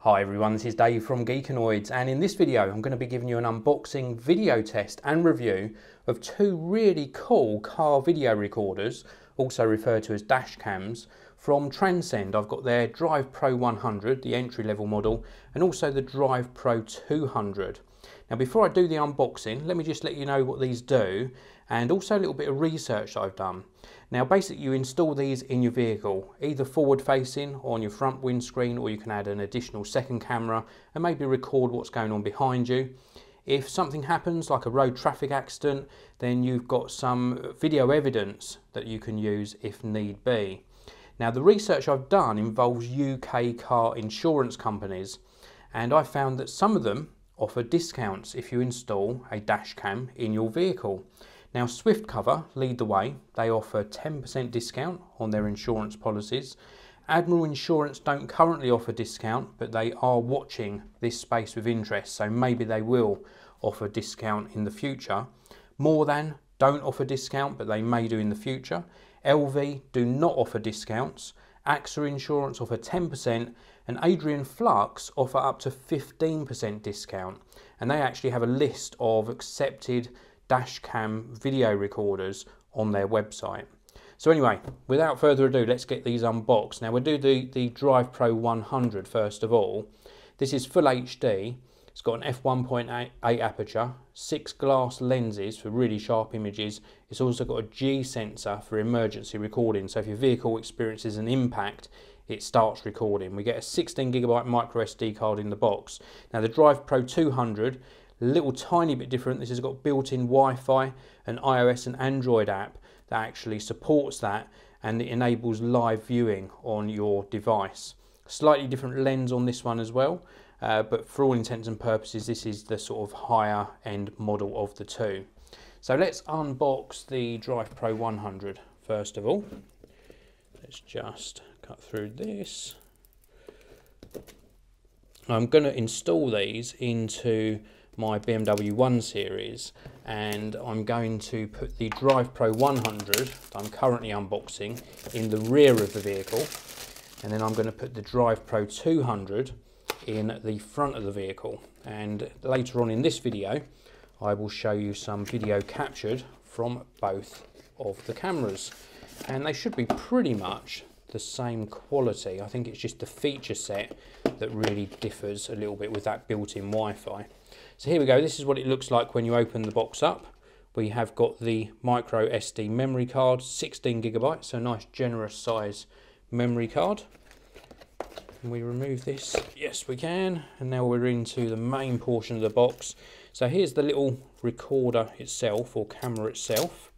Hi everyone, this is Dave from Geekanoids, and in this video I'm going to be giving you an unboxing video test and review of two really cool car video recorders, also referred to as DashCams, from Transcend. I've got their DrivePro 100, the entry level model, and also the DrivePro 200. Now before I do the unboxing, let me just let you know what these do and also a little bit of research I've done. Now basically you install these in your vehicle, either forward facing or on your front windscreen, or you can add an additional second camera and maybe record what's going on behind you. If something happens like a road traffic accident, then you've got some video evidence that you can use if need be. Now the research I've done involves UK car insurance companies, and I found that some of them offer discounts if you install a dash cam in your vehicle. Now SwiftCover lead the way. They offer 10% discount on their insurance policies. Admiral Insurance don't currently offer discount, but they are watching this space with interest, so maybe they will offer discount in the future. More Than don't offer discount, but they may do in the future. LV do not offer discounts. AXA Insurance offer 10%, and Adrian Flux offer up to 15% discount. And they actually have a list of accepted dashcam video recorders on their website. So anyway, without further ado, let's get these unboxed. Now we'll do the DrivePro 100 first of all. This is full HD. It's got an f1.8 aperture, 6 glass lenses for really sharp images. It's also got a G sensor for emergency recording. So if your vehicle experiences an impact, it starts recording. We get a 16GB micro SD card in the box. Now the DrivePro 200, a little tiny bit different. This has got built-in Wi-Fi, an iOS and Android app that actually supports that, and it enables live viewing on your device. Slightly different lens on this one as well, but for all intents and purposes this is the sort of higher end model of the two. So let's unbox the DrivePro 100 first of all. Let's just cut through this. I'm going to install these into my BMW 1 Series, and I'm going to put the DrivePro 100 that I'm currently unboxing in the rear of the vehicle, and then I'm going to put the DrivePro 200 in the front of the vehicle. And later on in this video I will show you some video captured from both of the cameras, and they should be pretty much the same quality. I think it's just the feature set that really differs a little bit with that built-in Wi-Fi. So here we go, this is what it looks like when you open the box up. We have got the micro SD memory card, 16GB, so a nice generous size memory card. Can we remove this? Yes we can. And now we're into the main portion of the box. So here's the little recorder itself, or camera itself.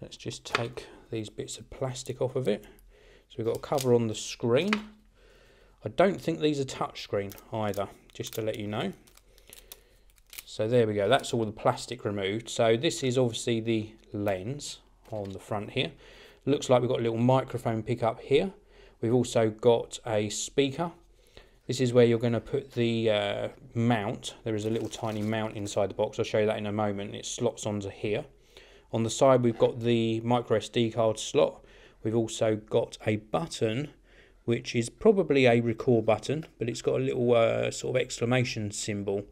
Let's just take these bits of plastic off of it. So we've got a cover on the screen. I don't think these are touchscreen either, just to let you know. So there we go, that's all the plastic removed. So this is obviously the lens on the front here. Looks like we've got a little microphone pickup here. We've also got a speaker. This is where you're going to put the mount. There is a little tiny mount inside the box. I'll show you that in a moment. It slots onto here. On the side we've got the micro SD card slot. We've also got a button, which is probably a record button, but it's got a little sort of exclamation symbol.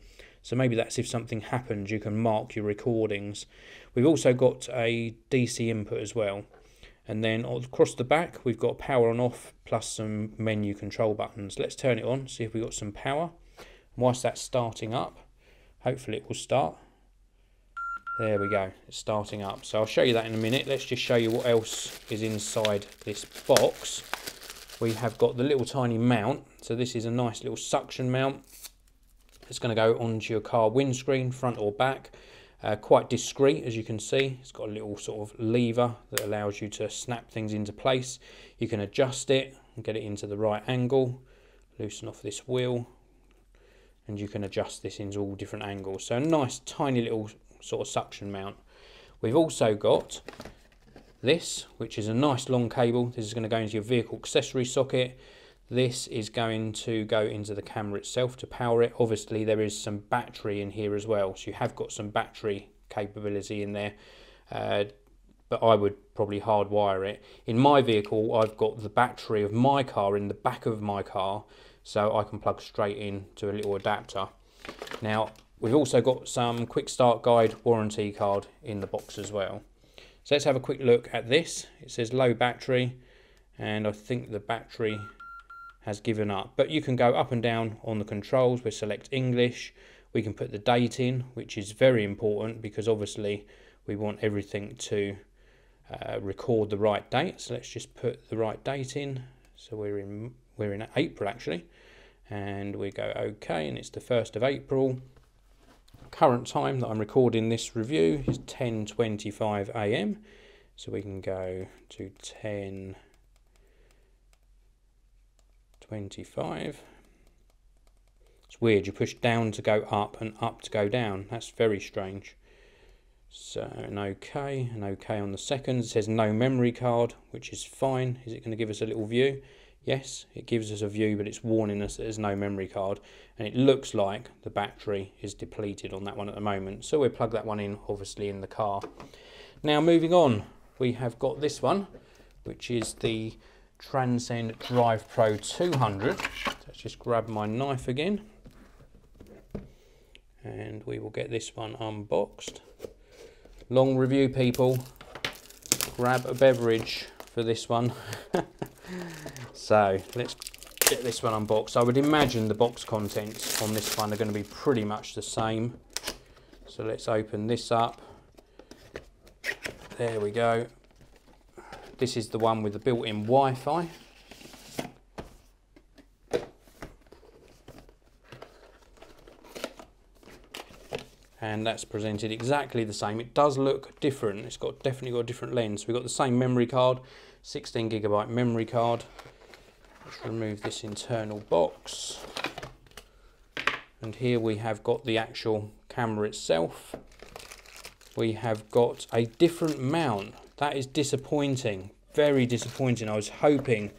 So maybe that's if something happens, you can mark your recordings. We've also got a DC input as well. And then across the back, we've got power on off plus some menu control buttons. Let's turn it on, see if we've got some power. Whilst that's starting up, hopefully it will start. There we go, it's starting up. So I'll show you that in a minute. Let's just show you what else is inside this box. We have got the little tiny mount. So this is a nice little suction mount. It's going to go onto your car windscreen, front or back. Quite discreet, as you can see. It's got a little sort of lever that allows you to snap things into place. You can adjust it and get it into the right angle. Loosen off this wheel, and you can adjust this into all different angles. So a nice tiny little sort of suction mount. We've also got this, which is a nice long cable. This is going to go into your vehicle accessory socket. This is going to go into the camera itself to power it. Obviously there is some battery in here as well, so you have got some battery capability in there. but I would probably hardwire it. In my vehicle, I've got the battery of my car in the back of my car, so I can plug straight in to a little adapter. Now, we've also got some quick start guide warranty card in the box as well. So let's have a quick look at this. It says low battery, and I think the battery has given up, but you can go up and down on the controls. We select English, we can put the date in, which is very important because obviously we want everything to record the right date. So let's just put the right date in. So we're in April actually, and we go OK, and it's the 1st of April. Current time that I'm recording this review is 10:25 AM, so we can go to 10:25. It's weird, you push down to go up and up to go down. That's very strange. So an OK on the seconds. It says no memory card, which is fine. Is it going to give us a little view? Yes, it gives us a view, but it's warning us that there's no memory card, and it looks like the battery is depleted on that one at the moment. So we'll plug that one in, obviously, in the car. Now moving on, we have got this one, which is the Transcend DrivePro 200. Let's just grab my knife again, and we will get this one unboxed. Long review, people. Grab a beverage for this one. So let's get this one unboxed. I would imagine the box contents on this one are going to be pretty much the same. So let's open this up. There we go. This is the one with the built-in Wi-Fi. And that's presented exactly the same. It does look different. It's definitely got a different lens. We've got the same memory card, 16GB memory card. Let's remove this internal box. And here we have got the actual camera itself. We have got a different mount. That is disappointing, very disappointing. I was hoping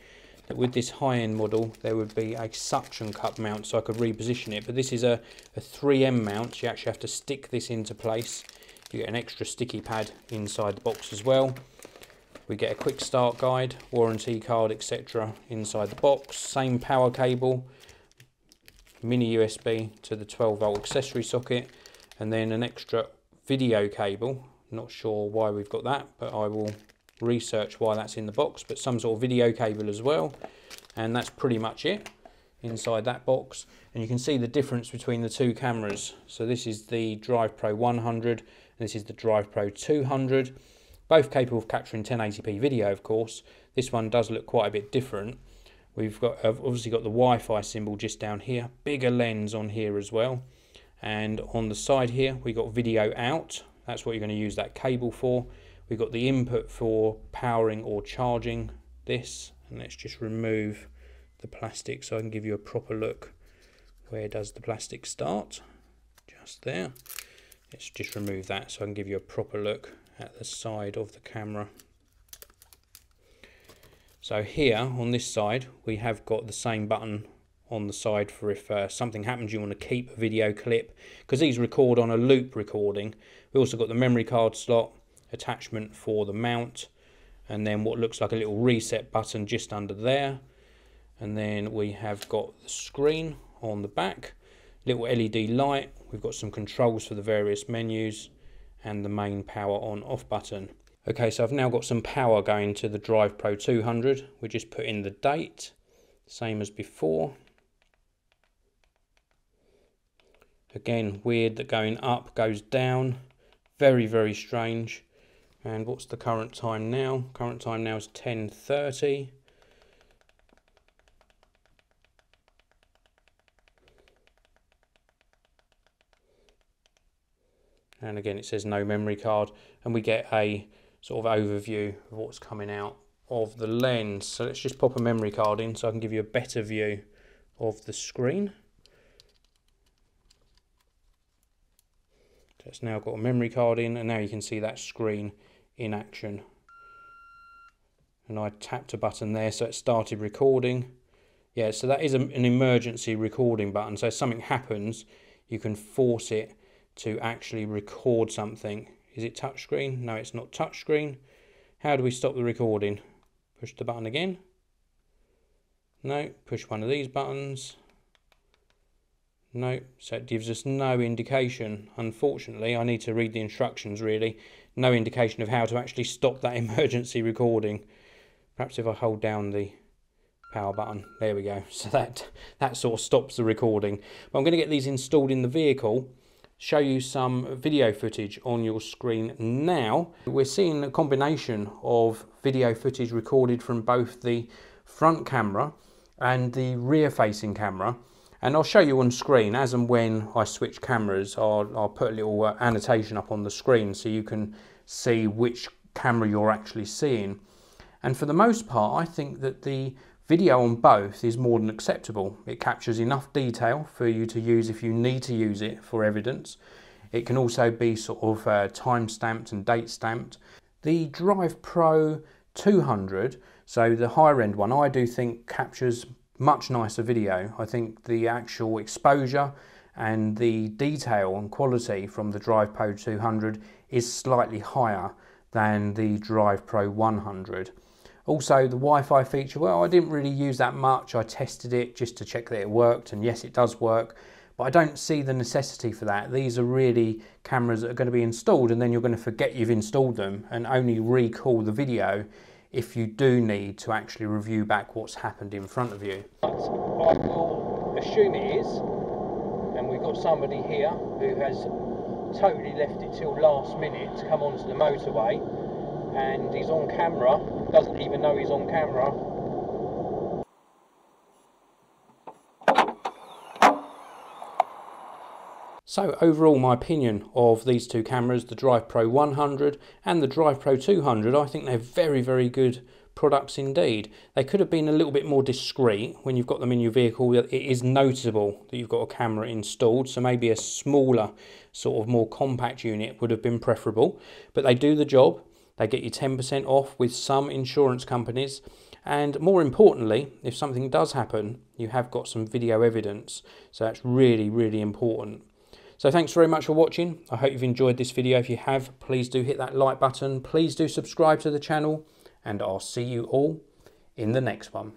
that with this high-end model there would be a suction cup mount so I could reposition it, but this is a 3M mount. You actually have to stick this into place. You get an extra sticky pad inside the box as well. We get a quick start guide, warranty card, etc. inside the box. Same power cable, mini USB to the 12-volt accessory socket, and then an extra video cable. Not sure why we've got that, but I will research why that's in the box, but some sort of video cable as well. And that's pretty much it inside that box. And you can see the difference between the two cameras. So this is the DrivePro 100 and this is the DrivePro 200. Both capable of capturing 1080p video, of course. This one does look quite a bit different. We've got obviously got the Wi-Fi symbol just down here, bigger lens on here as well. And on the side here, we got video out. That's what you're going to use that cable for. We've got the input for powering or charging this. And let's just remove the plastic so I can give you a proper look. Where does the plastic start? Just there. Let's just remove that so I can give you a proper look at the side of the camera. So here on this side we have got the same button on the side for if something happens you want to keep a video clip, because these record on a loop recording. We also got the memory card slot, attachment for the mount, and then what looks like a little reset button just under there. And then we have got the screen on the back, little LED light. We've got some controls for the various menus and the main power on off button. Okay, so I've now got some power going to the DrivePro 200. We just put in the date, same as before. Again, weird that going up goes down. Very, very strange. And what's the current time now? Current time now is 10:30. And again, it says no memory card, and we get a sort of overview of what's coming out of the lens. So let's just pop a memory card in so I can give you a better view of the screen. So it's now got a memory card in, and now you can see that screen in action. And I tapped a button there, so it started recording. Yeah, so that is an emergency recording button. So if something happens, you can force it to actually record something. Is it touchscreen? No, it's not touchscreen. How do we stop the recording? Push the button again. No, push one of these buttons. No, so it gives us no indication. Unfortunately, I need to read the instructions really. No indication of how to actually stop that emergency recording. Perhaps if I hold down the power button, there we go. So that sort of stops the recording. But I'm going to get these installed in the vehicle, show you some video footage on your screen now. We're seeing a combination of video footage recorded from both the front camera and the rear facing camera. And I'll show you on screen as and when I switch cameras. I'll put a little annotation up on the screen so you can see which camera you're actually seeing. And for the most part, I think that the video on both is more than acceptable. It captures enough detail for you to use if you need to use it for evidence. It can also be sort of time stamped and date stamped. The DrivePro 200, so the higher end one, I do think captures much nicer video. I think the actual exposure and the detail and quality from the DrivePro 200 is slightly higher than the DrivePro 100. Also the Wi-Fi feature, well, I didn't really use that much. I tested it just to check that it worked, and yes, it does work, but I don't see the necessity for that. These are really cameras that are going to be installed and then you're going to forget you've installed them and only recall the video if you do need to actually review back what's happened in front of you. I will assume it is, and we've got somebody here who has totally left it till last minute to come onto the motorway, and he's on camera, doesn't even know he's on camera. So overall, my opinion of these two cameras, the DrivePro 100 and the DrivePro 200, I think they're very, very good products indeed. They could have been a little bit more discreet when you've got them in your vehicle. It is noticeable that you've got a camera installed, so maybe a smaller, sort of more compact unit would have been preferable. But they do the job. They get you 10% off with some insurance companies. And more importantly, if something does happen, you have got some video evidence. So that's really, really important. So thanks very much for watching. I hope you've enjoyed this video. If you have, please do hit that like button. Please do subscribe to the channel, and I'll see you all in the next one.